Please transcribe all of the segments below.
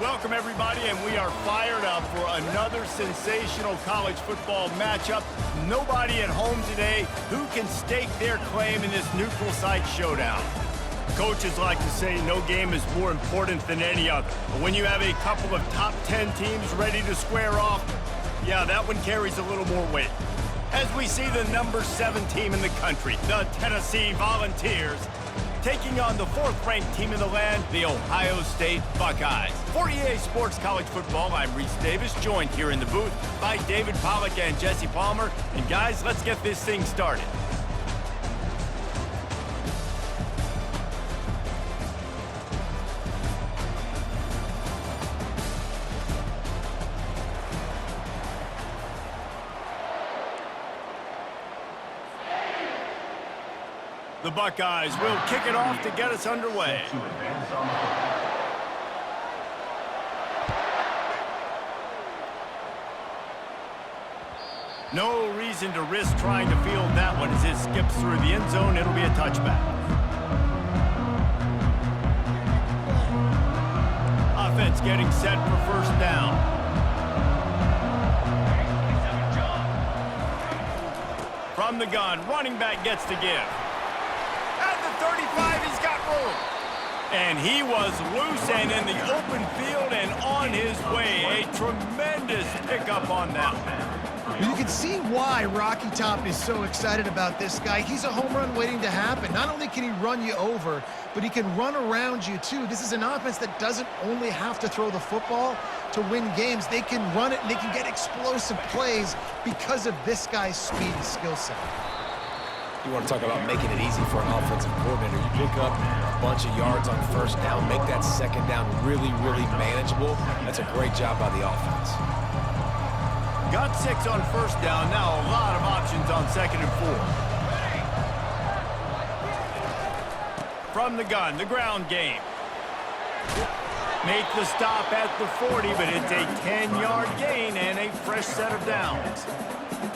Welcome, everybody, and we are fired up for another sensational college football matchup. Nobody at home today who can stake their claim in this neutral site showdown. Coaches like to say no game is more important than any other. But when you have a couple of top 10 teams ready to square off, yeah, that one carries a little more weight. As we see the number 7 team in the country, the Tennessee Volunteers, taking on the 4th-ranked team in the land, the Ohio State Buckeyes. For EA Sports College Football, I'm Reese Davis, joined here in the booth by David Pollack and Jesse Palmer. And guys, let's get this thing started. The Buckeyes will kick it off to get us underway. No reason to risk trying to field that one as it skips through the end zone. It'll be a touchback. Offense getting set for first down. From the gun, running back gets to give. At the 35, he's got room. And he was loose and in the open field and on his way. A tremendous pickup on that one. You can see why Rocky Top is so excited about this guy. He's a home run waiting to happen. Not only can he run you over, but he can run around you too. This is an offense that doesn't only have to throw the football to win games. They can run it and they can get explosive plays because of this guy's speed and skill set. You want to talk about making it easy for an offensive coordinator. You pick up a bunch of yards on first down, make that second down really, really manageable. That's a great job by the offense. Got 6 on first down. Now a lot of options on 2nd and 4. From the gun, the ground game. Make the stop at the 40, but it's a 10-yard gain and a fresh set of downs.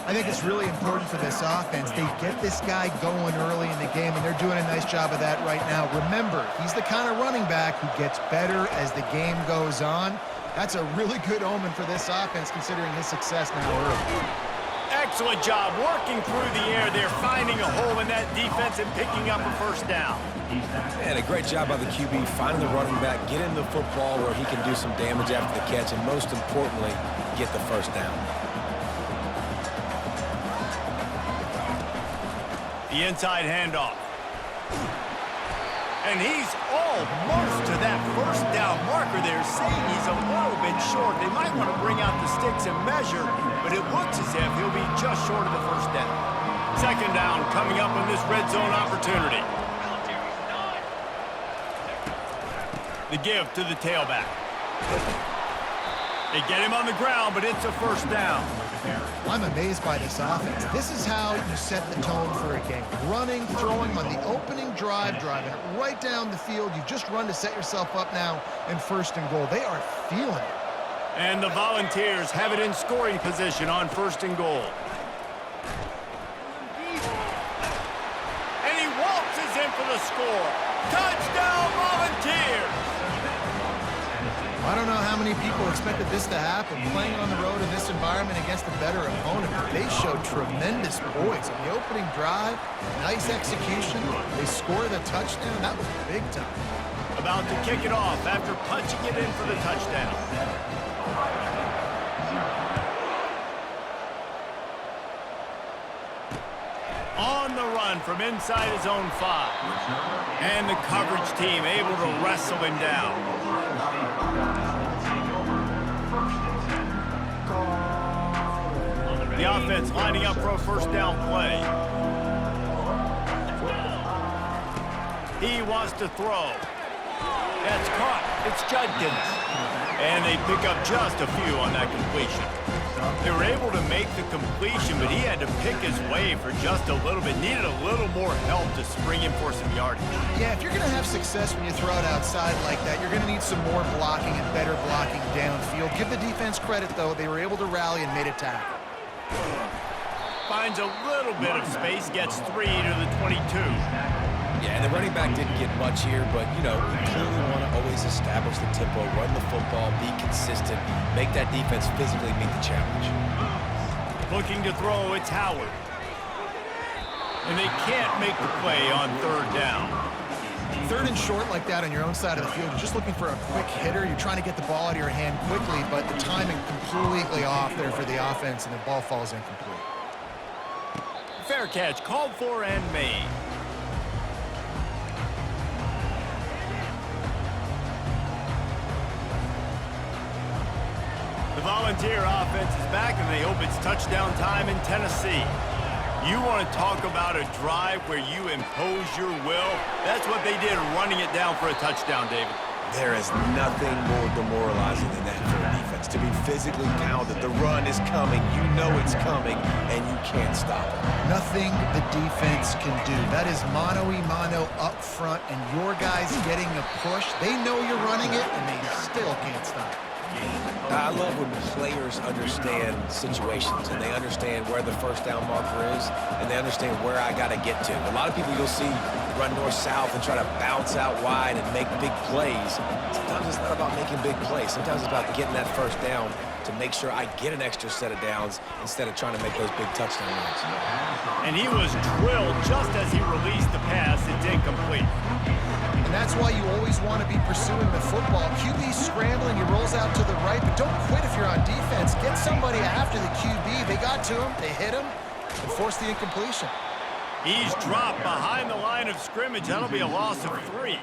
I think it's really important for this offense. They get this guy going early in the game, and they're doing a nice job of that right now. Remember, he's the kind of running back who gets better as the game goes on. That's a really good omen for this offense, considering his success now early. Excellent job working through the air there, finding a hole in that defense and picking up a first down. And a great job by the QB, finding the running back, get him the football where he can do some damage after the catch, and most importantly, get the first down. The inside handoff. And he's almost to that first down marker there, saying he's a little bit short. They might want to bring out the sticks and measure, but it looks as if he'll be just short of the first down. 2nd down coming up on this red zone opportunity. The give to the tailback. They get him on the ground, but it's a first down. I'm amazed by this offense. This is how you set the tone for a game. Running, throwing on the opening drive, driving it right down the field. You just run to set yourself up now in 1st and goal. They are feeling it. And the Volunteers have it in scoring position on 1st and goal. And he waltzes in for the score. Touchdown, Volunteers! I don't know how many people expected this to happen, playing on the road in this environment against a better opponent, but they showed tremendous poise. On the opening drive, nice execution. They scored a touchdown. That was big time. About to kick it off after punching it in for the touchdown. On the run from inside his own 5. And the coverage team able to wrestle him down. The offense lining up for a first down play. He wants to throw. That's caught. It's Judkins. And they pick up just a few on that completion. They were able to make the completion, but he had to pick his way for just a little bit. Needed a little more help to spring him for some yardage. Yeah, if you're going to have success when you throw it outside like that, you're going to need some more blocking and better blocking downfield. Give the defense credit, though. They were able to rally and made a tackle. Finds a little bit of space, gets 3 to the 22. Yeah, and the running back didn't get much here, but, you know, we clearly want to always establish the tempo, run the football, be consistent, make that defense physically meet the challenge. Looking to throw, it's Howard. And they can't make the play on third down. Third and short like that on your own side of the field, you're just looking for a quick hitter. You're trying to get the ball out of your hand quickly, but the timing completely off there for the offense, and the ball falls incomplete. Fair catch, called for and made. The Volunteer offense is back, and they hope it's touchdown time in Tennessee. You want to talk about a drive where you impose your will? That's what they did, running it down for a touchdown, David. There is nothing more demoralizing than that for a defense. To be physically pounded, the run is coming, you know it's coming, and you can't stop it. Nothing the defense can do. That is mano-a-mano up front, and your guys getting a push. They know you're running it, and they still can't stop it. I love when players understand situations and they understand where the first down marker is and they understand where I got to get to. A lot of people you'll see run north-south and try to bounce out wide and make big plays. Sometimes it's not about making big plays. Sometimes it's about getting that first down to make sure I get an extra set of downs instead of trying to make those big touchdown runs. And he was drilled just as he released the pass. It's incomplete. And that's why you always want to be pursuing the football. QB scrambling, he rolls out to the right, but don't quit if you're on defense. Get somebody after the QB. They got to him, they hit him, and forced the incompletion. He's dropped behind the line of scrimmage. That'll be a loss of 3.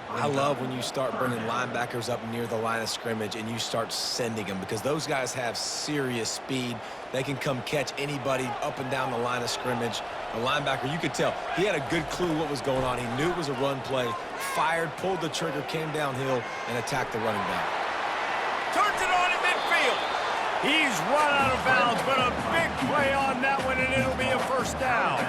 I love when you start bringing linebackers up near the line of scrimmage and you start sending them because those guys have serious speed. They can come catch anybody up and down the line of scrimmage. The linebacker, you could tell, he had a good clue what was going on. He knew it was a run play, fired, pulled the trigger, came downhill, and attacked the running back. Turns it on in midfield. He's run out of bounds, but a big play on that one, and it'll be a first down.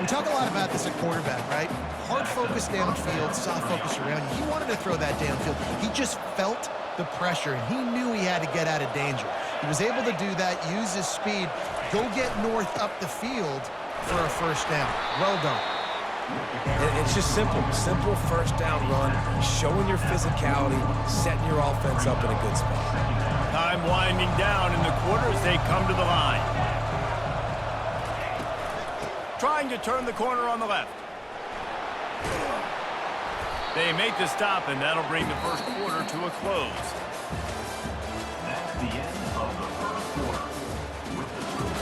We talk a lot about this at quarterback, right? Hard focus downfield, soft focus around you. He wanted to throw that downfield. He just felt the pressure, and he knew he had to get out of danger. He was able to do that, use his speed, go get north up the field for a first down. Well done. It's just simple first down run, showing your physicality, setting your offense up in a good spot. Time winding down in the quarter as they come to the line. Trying to turn the corner on the left. They make the stop, and that'll bring the first quarter to a close. That's the end of the first quarter. With the score,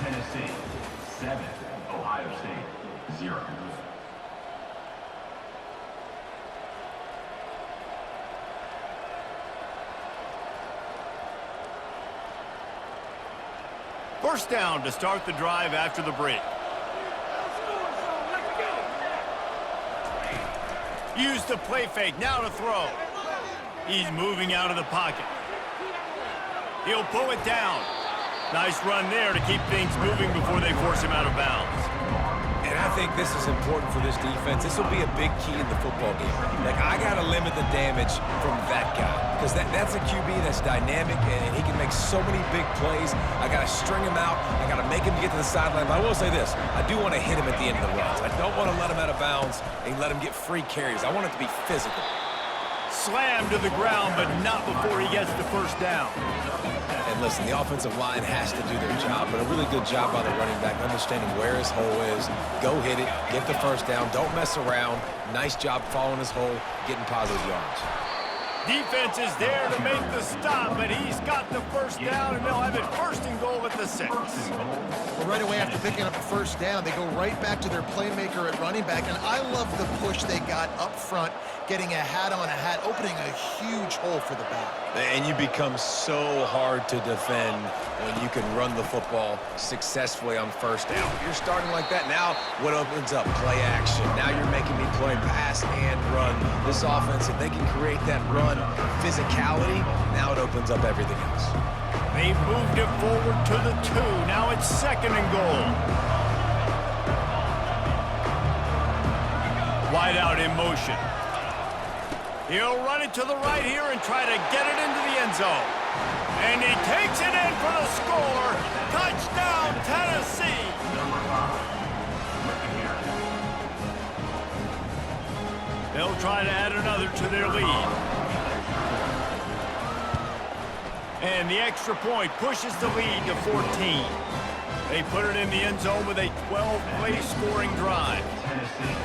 Tennessee 7, Ohio State 0. First down to start the drive after the break. Use the play fake, now to throw. He's moving out of the pocket. He'll pull it down. Nice run there to keep things moving before they force him out of bounds. And I think this is important for this defense. This will be a big key in the football game. Like, I got to limit the damage from that guy because that's a QB that's dynamic and he can make so many big plays. I got to string him out. I got to make him get to the sideline. But I will say this. I do want to hit him at the end of the runs. I don't want to let him out of bounds and let him get free carries. I want it to be physical. Slammed to the ground, but not before he gets the first down. And listen, the offensive line has to do their job, but a really good job by the running back, understanding where his hole is. Go hit it, get the first down, don't mess around. Nice job following his hole, getting positive yards. Defense is there to make the stop, but he's got the first down, and they'll have it first and goal at the 6. Well, right away after picking up the first down, they go right back to their playmaker at running back, and I love the push they got up front, getting a hat on a hat, opening a huge hole for the back. And you become so hard to defend when you can run the football successfully on first down. You're starting like that. Now what opens up? Play action. Now you're making me play pass and run. This offense, if they can create that run physicality, now it opens up everything else. They've moved it forward to the 2. Now it's second and goal. Wide out in motion. He'll run it to the right here and try to get it into the end zone. And he takes it in for the score. Touchdown, Tennessee. They'll try to add another to their lead. And the extra point pushes the lead to 14. They put it in the end zone with a 12-play scoring drive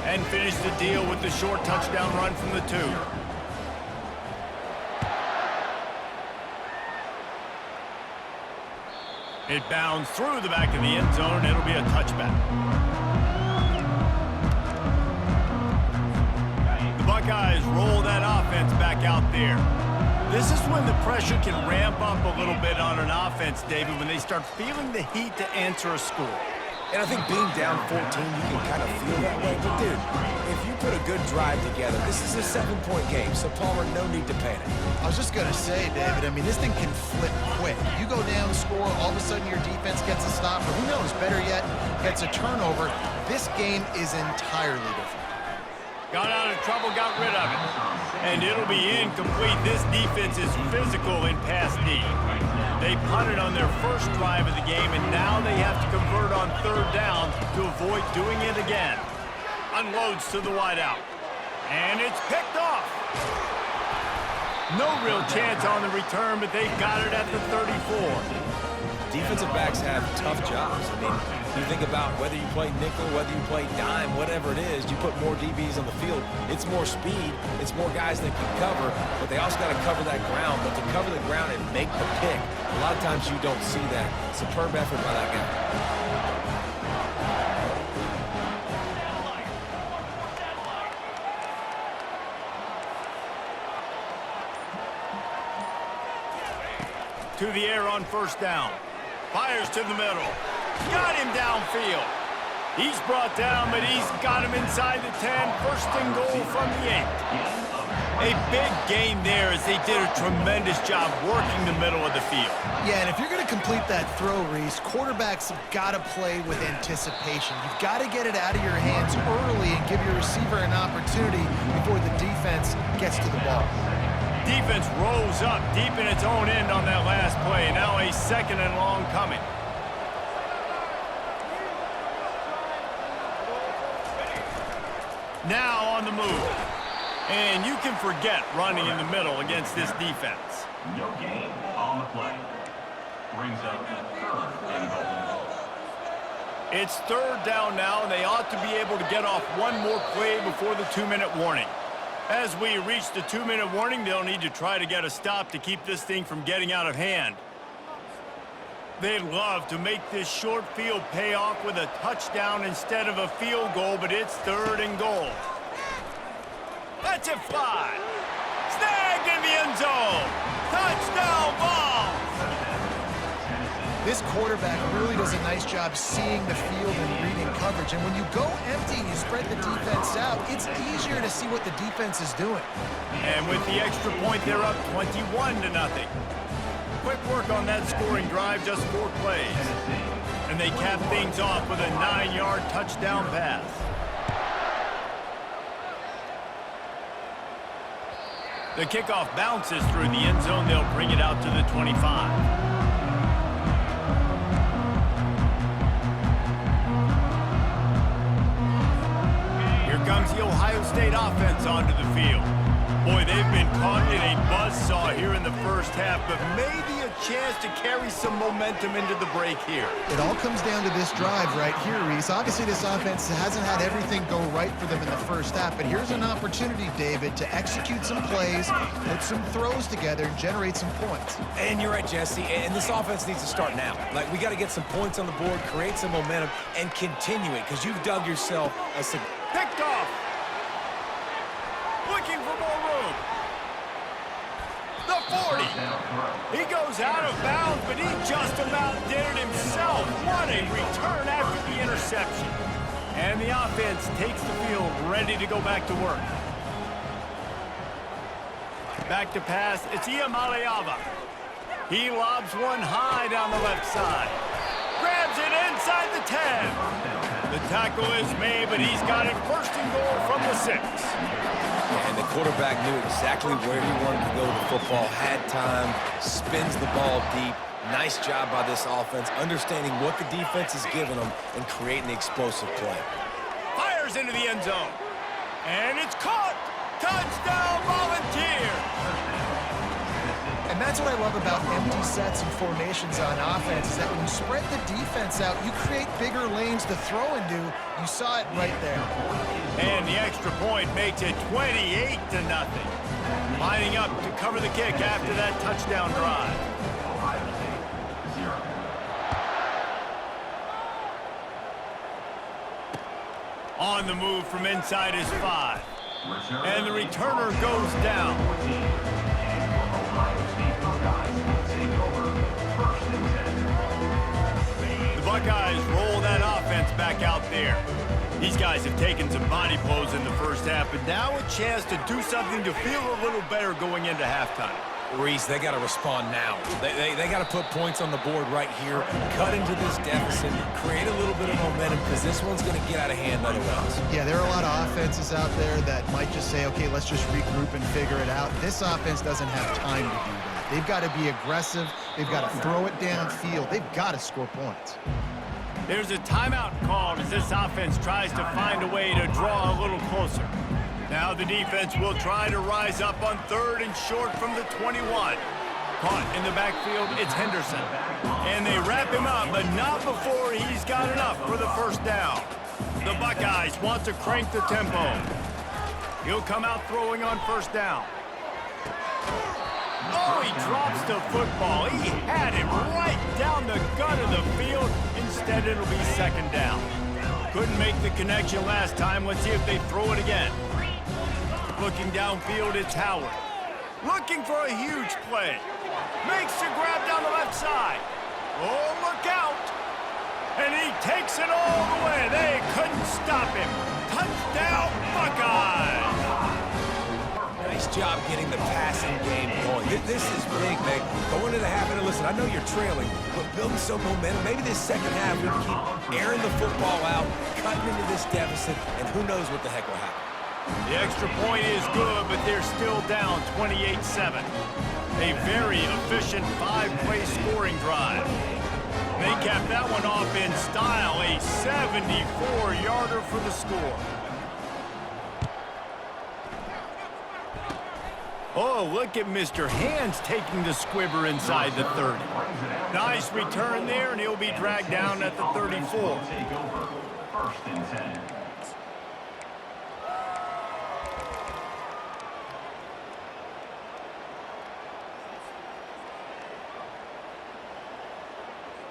and finish the deal with the short touchdown run from the 2. It bounds through the back of the end zone, and it'll be a touchback. The Buckeyes roll that offense back out there. This is when the pressure can ramp up a little bit on an offense, David, when they start feeling the heat to answer a score. And I think being down 14, you can kind of feel that way. But, dude, if you put a good drive together, this is a 7-point game, so, Palmer, no need to panic. I was just going to say, David, I mean, this thing can flip quick. You go down, score, all of a sudden your defense gets a stop, or who knows, better yet, gets a turnover. This game is entirely different. Got out of trouble, got rid of it. And it'll be incomplete. This defense is physical in pass D. They punted on their first drive of the game, and now they have to convert on third down to avoid doing it again. Unloads to the wideout. And it's picked off. No real chance on the return, but they got it at the 34. Defensive backs have tough jobs. I mean, you think about whether you play nickel, whether you play dime, whatever it is, you put more DBs on the field. It's more speed. It's more guys that can cover, but they also got to cover that ground. But to cover the ground and make the pick, a lot of times you don't see that. Superb effort by that guy. To the air on first down. Fires to the middle. Got him downfield. He's brought down, but he's got him inside the 10. First and goal from the 8. A big gain there as they did a tremendous job working the middle of the field. Yeah, and if you're going to complete that throw, Reese, quarterbacks have got to play with anticipation. You've got to get it out of your hands early and give your receiver an opportunity before the defense gets to the ball. Defense rolls up deep in its own end on that last play. Now a second and long coming. Now on the move. And you can forget running in the middle against this defense. No gain on the play. Brings up third and goal. It's third down now, and they ought to be able to get off one more play before the 2-minute warning. As we reach the 2-minute warning, they'll need to try to get a stop to keep this thing from getting out of hand. They'd love to make this short field pay off with a touchdown instead of a field goal, but it's third and goal. Let's it fly. Snagged in the end zone. Touchdown ball. This quarterback really does a nice job seeing the field and reading coverage. And when you go empty and you spread the defense out, it's easier to see what the defense is doing. And with the extra point, they're up 21-0. Quick work on that scoring drive, just 4 plays. And they cap things off with a 9-yard touchdown pass. The kickoff bounces through the end zone. They'll bring it out to the 25. Comes the Ohio State offense onto the field. Boy, they've been caught in a buzzsaw here in the first half, but maybe a chance to carry some momentum into the break here. It all comes down to this drive right here, Reese. Obviously, this offense hasn't had everything go right for them in the first half, but here's an opportunity, David, to execute some plays, put some throws together, and generate some points. And you're right, Jesse, and this offense needs to start now. Like, we got to get some points on the board, create some momentum, and continue it, because you've dug yourself a picked off. Looking for more room. The 40. He goes out of bounds, but he just about did it himself. What a return after the interception. And the offense takes the field, ready to go back to work. Back to pass. It's Iamaleava. He lobs one high down the left side. Grabs it inside the 10. The tackle is made, but he's got it first and goal from the 6. And the quarterback knew exactly where he wanted to go with the football, had time, spins the ball deep. Nice job by this offense, understanding what the defense is giving them and creating the explosive play. Fires into the end zone. And it's caught. Touchdown, Volunteers! And that's what I love about empty sets and formations on offense, is that when you spread the defense out, you create bigger lanes to throw into. You saw it right there. And the extra point makes it 28-0. Lining up to cover the kick after that touchdown drive. Ohio State, 0. On the move from inside his 5. Return And the returner goes down. 14. And your Ohio State Buckeyes take over 1st and 10. The Buckeyes roll that offense back out there. These guys have taken some body blows in the first half, but now a chance to do something to feel a little better going into halftime. Reese, they got to respond now. They got to put points on the board right here, cut into this deficit, create a little bit of momentum, because this one's going to get out of hand otherwise. Yeah, there are a lot of offenses out there that might just say, okay, let's just regroup and figure it out. This offense doesn't have time to do that. They've got to be aggressive. They've got to throw it downfield. They've got to score points. There's a timeout called as this offense tries to find a way to draw a little closer. Now the defense will try to rise up on 3rd and short from the 21. Caught in the backfield, it's Henderson. And they wrap him up, but not before he's got enough for the first down. The Buckeyes want to crank the tempo. He'll come out throwing on 1st down. Oh, he drops the football. He had him right down the gut of the field. Instead, it'll be 2nd down. Couldn't make the connection last time. Let's see if they throw it again. Looking downfield, it's Howard. Looking for a huge play. Makes the grab down the left side. Oh, look out. And he takes it all the way. They couldn't stop him. Touchdown, Buckeyes! Nice job getting the passing game going. This is big, man. Going into the half, and listen, I know you're trailing, but building some momentum. Maybe this second half, we can keep airing the football out, cutting into this deficit, and who knows what the heck will happen. The extra point is good, but they're still down 28-7. A very efficient 5-play scoring drive. They capped that one off in style, a 74-yarder for the score. Oh, look at Mr. Hands taking the squibber inside the 30. Nice return there, and he'll be dragged down at the 34. Take over 1st and 10.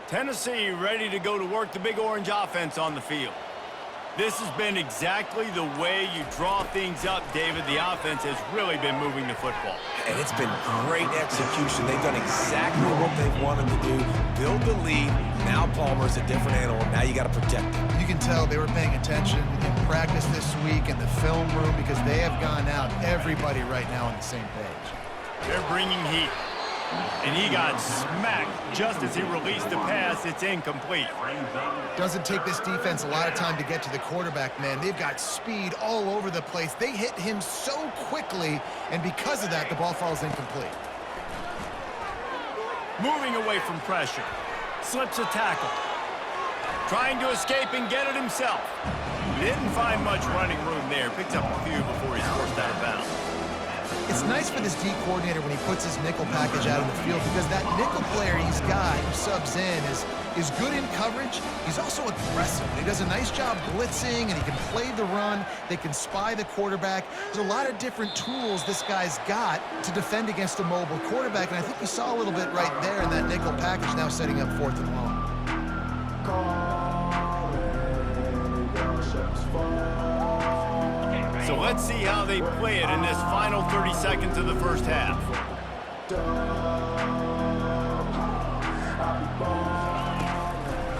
Tennessee ready to go to work the Big Orange offense on the field. This has been exactly the way you draw things up, David. The offense has really been moving the football. And it's been great execution. They've done exactly what they've wanted to do. Build the lead. Now Palmer's a different animal. Now you got to protect him. You can tell they were paying attention in practice this week in the film room, because they have gone out, everybody right now on the same page. They're bringing heat. And he got smacked just as he released the pass. It's incomplete. Doesn't take this defense a lot of time to get to the quarterback, man. They've got speed all over the place. They hit him so quickly, and because of that, the ball falls incomplete. Moving away from pressure. Slips a tackle. Trying to escape and get it himself. Didn't find much running room there. Picks up a few before he's forced out of bounds. It's nice for this D coordinator when he puts his nickel package out on the field, because that nickel player he's got who subs in is good in coverage. He's also aggressive. He does a nice job blitzing, and he can play the run. They can spy the quarterback. There's a lot of different tools this guy's got to defend against a mobile quarterback, and I think you saw a little bit right there in that nickel package, now setting up 4th and long. So let's see how they play it in this final 30 seconds of the first half.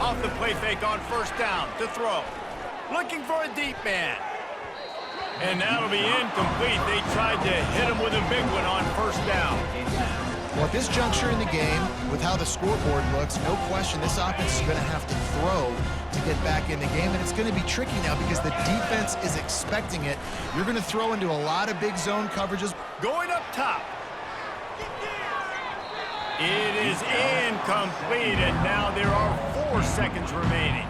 Off the play fake on 1st down to throw. Looking for a deep man. And that'll be incomplete. They tried to hit him with a big one on 1st down. Well, at this juncture in the game, with how the scoreboard looks, no question this offense is going to have to throw to get back in the game, and it's going to be tricky now because the defense is expecting it. You're going to throw into a lot of big zone coverages. Going up top. It is incomplete, and now there are 4 seconds remaining.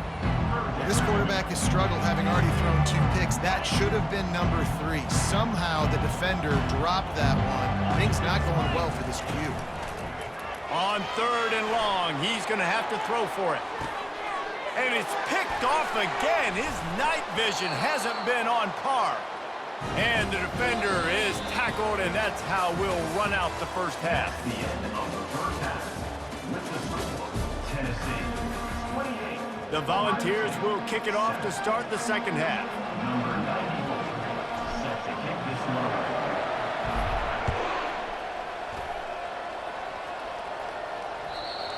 This quarterback has struggled, having already thrown 2 picks. That should have been number 3. Somehow the defender dropped that one. Things not going well for this Q. On 3rd and long, he's going to have to throw for it. And it's picked off again. His night vision hasn't been on par. And the defender is tackled, and that's how we'll run out the first half. The end of the first half. With the score, Tennessee 28. The Volunteers will kick it off to start the second half. Number 94, set to kick this one away.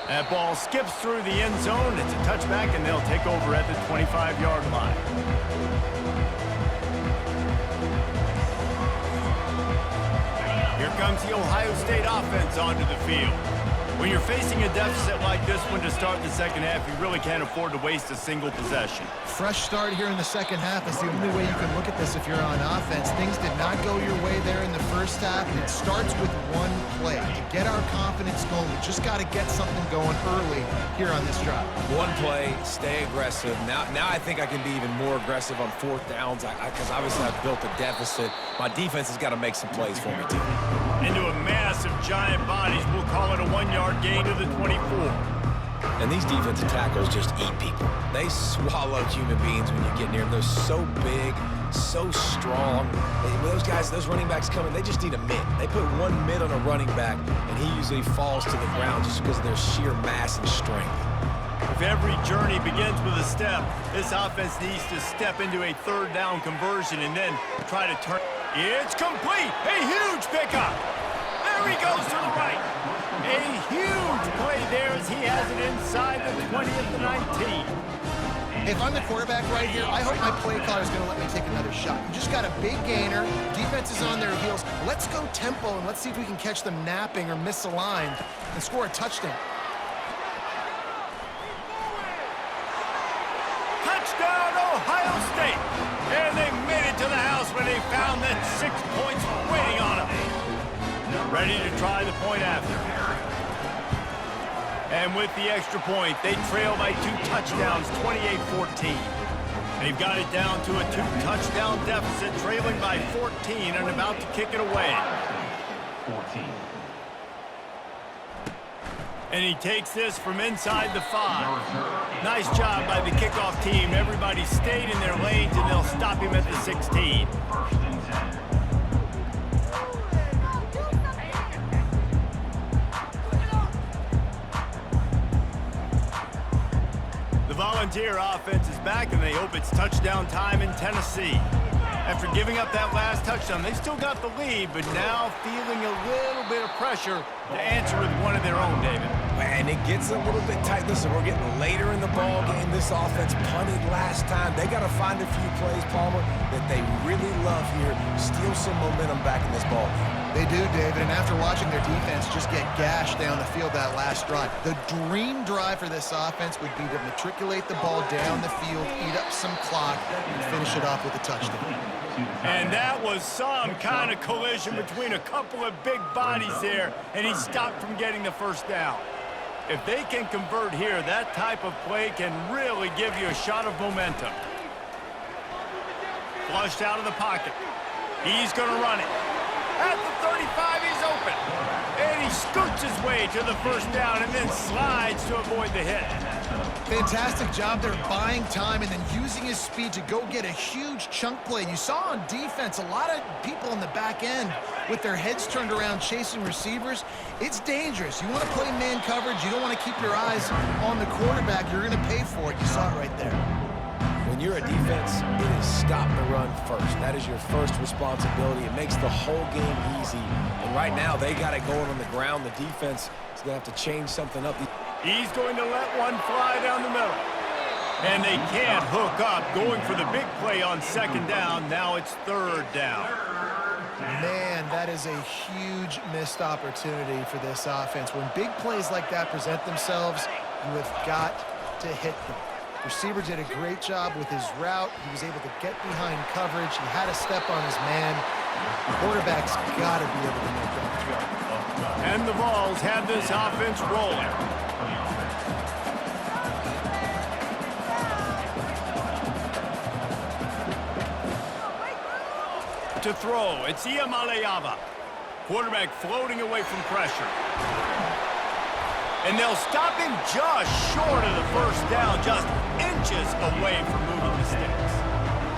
That ball skips through the end zone. It's a touchback, and they'll take over at the 25-yard line. Here comes the Ohio State offense onto the field. When you're facing a deficit like this one to start the second half, you really can't afford to waste a single possession. Fresh start here in the second half is the only way you can look at this if you're on offense. Things did not go your way there in the first half. It starts with one play. To get our confidence going, we just got to get something going early here on this drive. One play, stay aggressive. Now I think I can be even more aggressive on 4th downs because obviously I've built a deficit. My defense has got to make some plays for me, too. Into a mass of giant bodies. We'll call it a 1-yard gain to the 24. And these defensive tackles just eat people. They swallow human beings when you get near them. They're so big, so strong. Those guys, those running backs coming, they just need a mid. They put 1 mid on a running back, and he usually falls to the ground just because of their sheer mass and strength. If every journey begins with a step, this offense needs to step into a 3rd down conversion and then try to turn. It's complete. A huge pickup. There he goes to the right. A huge play there as he has it inside the 20 at the 19. If I'm the quarterback right here, I hope my play caller is going to let me take another shot. You just got a big gainer. Defense is on their heels. Let's go tempo, and let's see if we can catch them napping or misaligned and score a touchdown. Touchdown, Ohio State. And they made it to the house when they found that 6 points waiting on them. Ready to try the point after. And with the extra point, they trail by 2 touchdowns, 28-14. They've got it down to a 2-touchdown deficit, trailing by 14 and about to kick it away. 14. And he takes this from inside the 5. Nice job by the kickoff team. Everybody stayed in their lanes, and they'll stop him at the 16. 1st and 10. The Volunteer offense is back, and they hope it's touchdown time in Tennessee. After giving up that last touchdown, they still got the lead, but now feeling a little bit of pressure to answer with one of their own, David. And it gets a little bit tight. Listen, we're getting later in the ball game. This offense punted last time. They got to find a few plays, Palmer, that they really love here. Steal some momentum back in this ball game. They do, David, and after watching their defense just get gashed down the field that last drive, the dream drive for this offense would be to matriculate the ball down the field, eat up some clock, and finish it off with a touchdown. And that was some kind of collision between a couple of big bodies there, and he stopped from getting the first down. If they can convert here, that type of play can really give you a shot of momentum. Flushed out of the pocket. He's going to run it. At the 35, he's open. And he scoots his way to the first down and then slides to avoid the hit. Fantastic job there buying time and then using his speed to go get a huge chunk play. You saw on defense a lot of people in the back end with their heads turned around chasing receivers. It's dangerous. You want to play man coverage. You don't want to keep your eyes on the quarterback. You're going to pay for it. You saw it right there. When you're a defense, it is stop the run first. That is your first responsibility. It makes the whole game easy. And right now, they got it going on the ground. The defense is going to have to change something up. He's going to let one fly down the middle. And they can't hook up, going for the big play on 2nd down. Now it's 3rd down. Man, that is a huge missed opportunity for this offense. When big plays like that present themselves, you have got to hit them. Receiver did a great job with his route. He was able to get behind coverage. He had a step on his man. The quarterback's got to be able to make that throw. And the Vols have this offense rolling. to throw. It's Iamaleava. Quarterback floating away from pressure. And they'll stop him just short of the first down, just inches away from moving the sticks.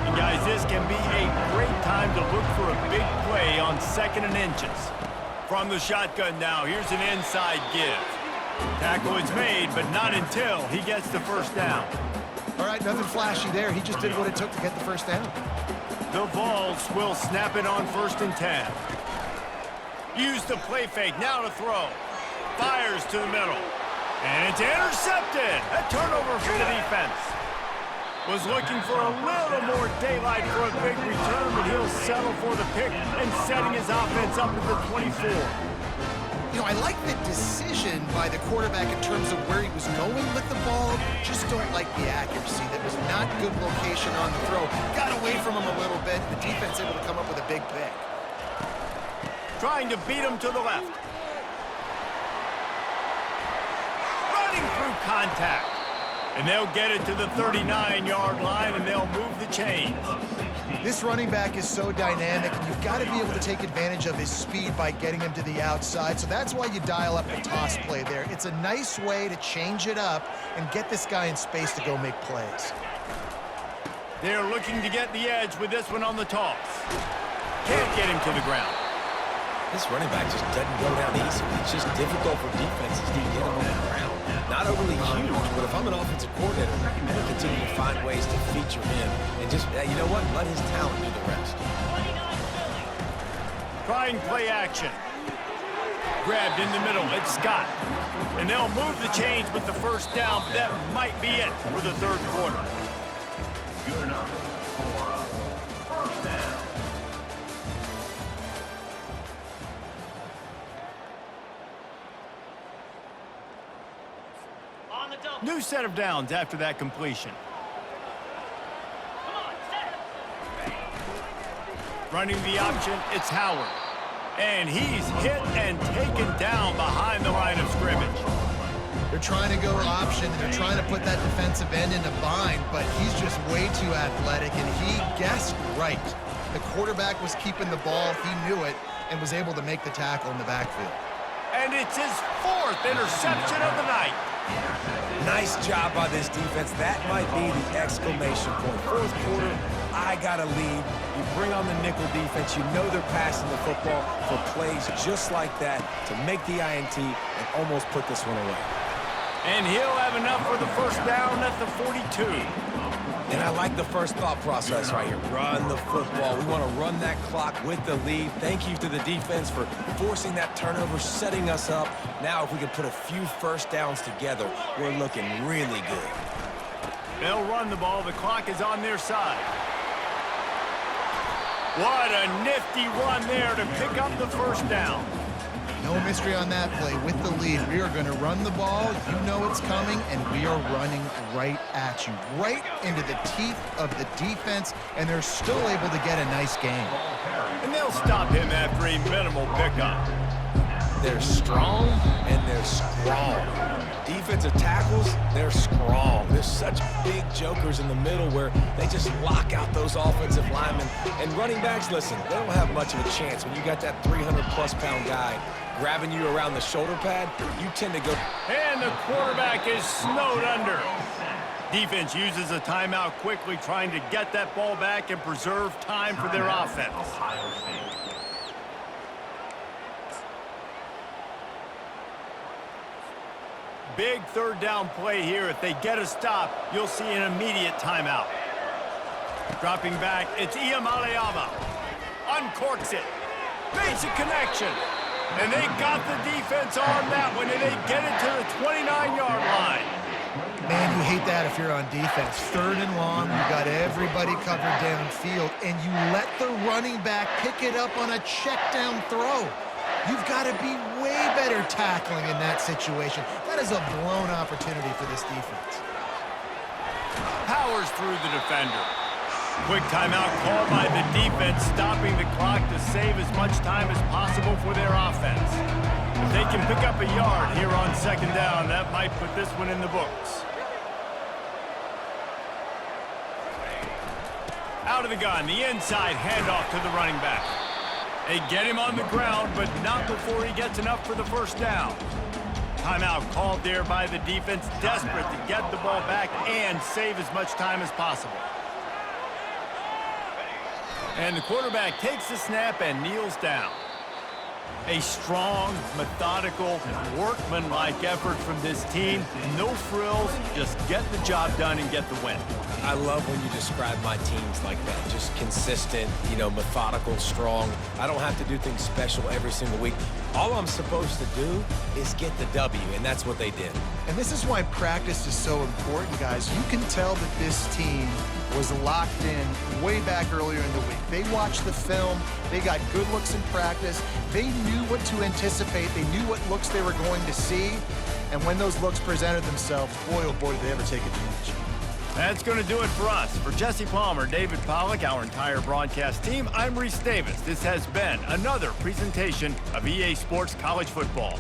And guys, this can be a great time to look for a big play on 2nd and inches. From the shotgun now, here's an inside give. Tackle is made, but not until he gets the first down. All right, nothing flashy there. He just did what it took to get the first down. The Vols will snap it on 1st and 10. Use the play fake, now to throw. Fires to the middle. And it's intercepted. A turnover for the defense. Was looking for a little more daylight for a big return, but he'll settle for the pick and setting his offense up at the 24. You know, I like the decision by the quarterback in terms of where he was going with the ball. Just don't like the accuracy. That was not good location on the throw. Got away from him a little bit. The defense able to come up with a big pick. Trying to beat him to the left. Running through contact. And they'll get it to the 39-yard line, and they'll move the chains. This running back is so dynamic, and you've got to be able to take advantage of his speed by getting him to the outside. So that's why you dial up the toss play there. It's a nice way to change it up and get this guy in space to go make plays. They're looking to get the edge with this one on the toss. Can't get him to the ground. This running back just doesn't go down easily. It's just difficult for defenses to get him on the ground. Not overly huge, but if I'm an offensive coordinator, I'm going to continue to find ways to feature him and just, you know what, let his talent do the rest. Trying play action. Grabbed in the middle, it's Scott. And they'll move the chains with the first down, but that might be it for the 3rd quarter. Good enough for a first down. New set of downs after that completion. Running the option, it's Howard. And he's hit and taken down behind the line of scrimmage. They're trying to go option, and they're trying to put that defensive end in a bind, but he's just way too athletic, and he guessed right. The quarterback was keeping the ball, he knew it, and was able to make the tackle in the backfield. And it's his 4th interception of the night. Nice job by this defense. That might be the exclamation point. 4th quarter, I got a lead. You bring on the nickel defense. You know they're passing the football for plays just like that to make the INT and almost put this one away. And he'll have enough for the first down at the 42. And I like the first thought process right here. Run the football. We want to run that clock with the lead. Thank you to the defense for forcing that turnover, setting us up. Now, if we can put a few first downs together, we're looking really good. They'll run the ball. The clock is on their side. What a nifty run there to pick up the first down. No mystery on that play. With the lead, we are going to run the ball. You know it's coming, and we are running right at you, right into the teeth of the defense, and they're still able to get a nice gain. And they'll stop him after a minimal pickup. They're strong, and they're strong. Defensive tackles, they're strong. There's such big jokers in the middle where they just lock out those offensive linemen. And running backs, listen, they don't have much of a chance. When you got that 300-plus pound guy grabbing you around the shoulder pad, you tend to go. And the quarterback is snowed under. Defense uses a timeout quickly, trying to get that ball back and preserve time for their offense. Big 3rd down play here. If they get a stop, you'll see an immediate timeout. Dropping back, it's Iamaleava. Uncorks it. Makes a connection. And they got the defense on that one, and they get it to the 29-yard line. Man, you hate that if you're on defense. 3rd and long, you got everybody covered downfield, and you let the running back pick it up on a check down throw. You've got to be way better tackling in that situation. That is a blown opportunity for this defense. Powers through the defender. Quick timeout called by the defense, stopping the clock to save as much time as possible for their offense. If they can pick up a yard here on 2nd down, that might put this one in the books. Out out of the gun. The inside handoff to the running back. They get him on the ground, but not before he gets enough for the first down. Timeout called there by the defense, desperate to get the ball back and save as much time as possible. And the quarterback takes the snap and kneels down. A strong, methodical, workman-like effort from this team. No frills, just get the job done and get the win. I love when you describe my teams like that. Just consistent, you know, methodical, strong. I don't have to do things special every single week. All I'm supposed to do is get the W, and that's what they did. And this is why practice is so important, guys. You can tell that this team was locked in way back earlier in the week. They watched the film. They got good looks in practice. They knew what to anticipate. They knew what looks they were going to see. And when those looks presented themselves, boy, oh boy, did they ever take advantage. That's going to do it for us. For Jesse Palmer, David Pollack, our entire broadcast team, I'm Reese Davis. This has been another presentation of EA Sports College Football.